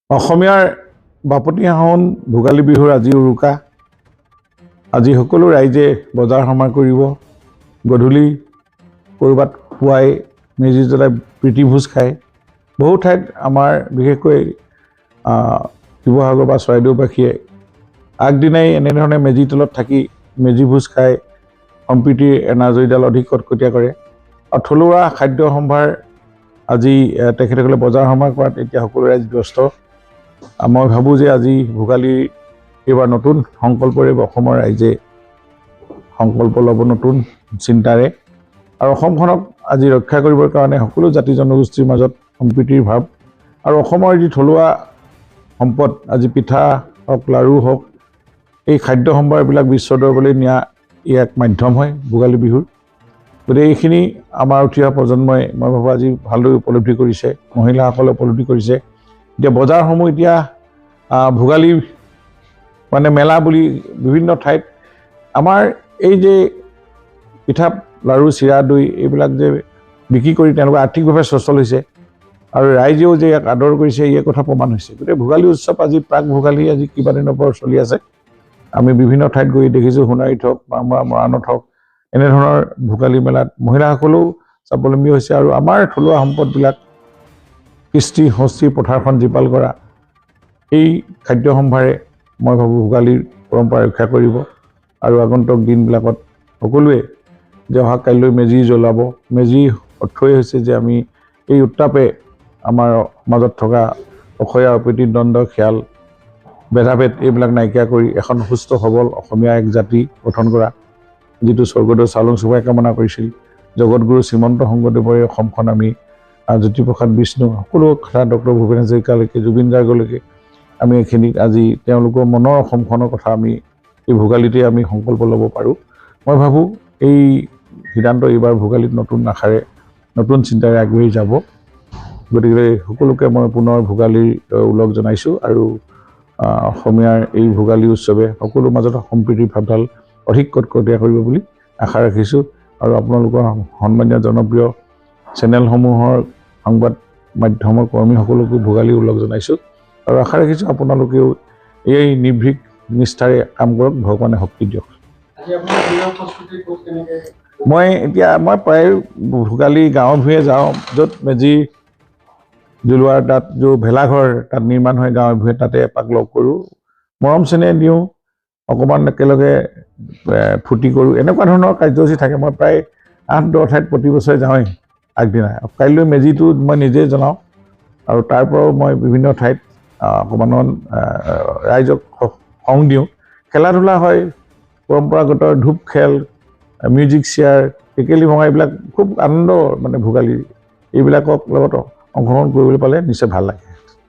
অসমীয়াৰ বাপতি সাহোন ভোগালী বিহুৰ আজি উৰুকা। আজি সকলো ৰাইজে বজাৰ সমাৰ কৰিব। গধূলি ক'ৰবাত পুৱাই মেজি জ্বলাই প্ৰীতিভোজ খায়। বহু ঠাইত আমাৰ বিশেষকৈ শিৱসাগৰ বা চৰাইদেউবাসীয়ে আগদিনাই এনেধৰণে মেজিৰ তলত থাকি মেজি ভোজ খাই সম্প্ৰীতিৰ এনাজৰীডাল অধিক কটকটীয়া কৰে। আৰু থলুৱা খাদ্য সম্ভাৰ আজি তেখেতসকলে বজাৰ সমাৰ কৰাত এতিয়া সকলো ৰাইজ ব্যস্ত। মই ভাবোঁ যে আজি ভোগালী এইবাৰ নতুন সংকল্পৰে অসমৰ ৰাইজে সংকল্প ল'ব নতুন চিন্তাৰে, আৰু অসমখনক আজি ৰক্ষা কৰিবৰ কাৰণে সকলো জাতি জনগোষ্ঠীৰ মাজত সম্প্ৰীতিৰ ভাৱ আৰু অসমৰ যি থলুৱা সম্পদ, আজি পিঠা হওক লাড়ু হওক, এই খাদ্য সম্ভাৰবিলাক বিশ্ব দৰবাৰলৈ নিয়া ই এক মাধ্যম হয় ভোগালী বিহুৰ। গতিকে এইখিনি আমাৰ উঠি অহা প্ৰজন্মই মই ভাবোঁ আজি ভালদৰে উপলব্ধি কৰিছে, মহিলাসকলে উপলব্ধি কৰিছে। এতিয়া বজাৰসমূহ এতিয়া ভোগালী মানে মেলা বুলি বিভিন্ন ঠাইত আমাৰ এই যে পিঠা লাড়ু চিৰা দৈ এইবিলাক যে বিক্ৰী কৰি তেওঁলোকে আৰ্থিকভাৱে সচল হৈছে আৰু ৰাইজেও যে ইয়াক আদৰ কৰিছে, এই কথা প্ৰমাণ হৈছে। গতিকে ভোগালী উৎসৱ আজি প্ৰাক ভোগালী আজি কেইবাদিনৰ পৰা চলি আছে। আমি বিভিন্ন ঠাইত গৈ দেখিছোঁ, সোণাৰীত হওক বা মৰাণত হওক, এনেধৰণৰ ভোগালী মেলাত মহিলাসকলেও স্বাৱলম্বী হৈছে আৰু আমাৰ থলুৱা সম্পদবিলাক কৃষ্টি সংস্কৃতিৰ পথাৰখন জীপাল কৰা এই খাদ্য সম্ভাৰে মই ভাবোঁ ভোগালীৰ পৰম্পৰা ৰক্ষা কৰিব। আৰু আগন্তুক দিনবিলাকত সকলোৱে যে অহা কাইলৈ মেজি জ্বলাব, মেজি অৰ্থই হৈছে যে আমি এই উত্তাপে আমাৰ মাজত থকা অসূয়া অপ্ৰীতি দ্বন্দ্ব খিয়াল ভেদাভেদ এইবিলাক নাইকিয়া কৰি এখন সুস্থ সবল অসমীয়া এক জাতি গঠন কৰা, যিটো স্বৰ্গদেউ চাওলুং চুকাফাই কামনা কৰিছিল। জগতগুৰু শ্ৰীমন্ত শংকৰদেৱৰ অসমখন আমি জ্যোতিপ্ৰসাদ বিষ্ণু সকলো কথা ডক্টৰ ভূপেন হাজৰিকালৈকে জুবিন গাৰ্গলৈকে আমি এইখিনিত আজি তেওঁলোকৰ মনৰ অসমখনৰ কথা আমি এই ভোগালীতে আমি সংকল্প ল'ব পাৰোঁ। মই ভাবোঁ এই সিদ্ধান্ত এইবাৰ ভোগালীত নতুন আশাৰে নতুন চিন্তাৰে আগবাঢ়ি যাব। গতিকে সকলোকে মই পুনৰ ভোগালীৰ ওলগ জনাইছোঁ আৰু অসমীয়াৰ এই ভোগালী উৎসৱে সকলোৰ মাজত সম্প্ৰীতিৰ ভাৱডাল অধিক কটকটীয়া কৰিব বুলি আশা ৰাখিছোঁ। আৰু আপোনালোকৰ সন্মানীয় জনপ্ৰিয় চেনেলসমূহৰ সংবাদ মাধ্যমৰ কৰ্মীসকলকো ভোগালী ওলগ জনাইছোঁ আৰু আশা ৰাখিছোঁ আপোনালোকেও এই নিৰ্ভীক নিষ্ঠাৰে কাম কৰক, ভগৱানে শক্তি দিয়ক। মই প্ৰায় ভোগালী গাঁৱে ভূঞে যাওঁ, য'ত মেজি জ্বলোৱাৰ তাত য'ত ভেলাঘৰ তাত নিৰ্মাণ হয় গাঁৱে ভূঞে, তাতে এপাক লগ কৰোঁ, মৰম চেনেহ দিওঁ, অকণমান একেলগে ফূৰ্তি কৰোঁ। এনেকুৱা ধৰণৰ কাৰ্যসূচী থাকে। মই প্ৰায় 8-10 ঠাইত প্ৰতি বছৰে যাওঁৱেই আগদিনা। কাইলৈ মেজিটো মই নিজেই জনাওঁ আৰু তাৰ পৰাও মই বিভিন্ন ঠাইত অকণমান ৰাইজক সংগ দিওঁ। খেলা ধূলা হয়, পৰম্পৰাগত ধূপ খেল, মিউজিক চেয়াৰ, টেকেলি ভঙা, এইবিলাক খুব আনন্দ মানে ভোগালী এইবিলাকক লগত অংশগ্ৰহণ কৰিবলৈ পালে নিশ্চয় ভাল লাগে।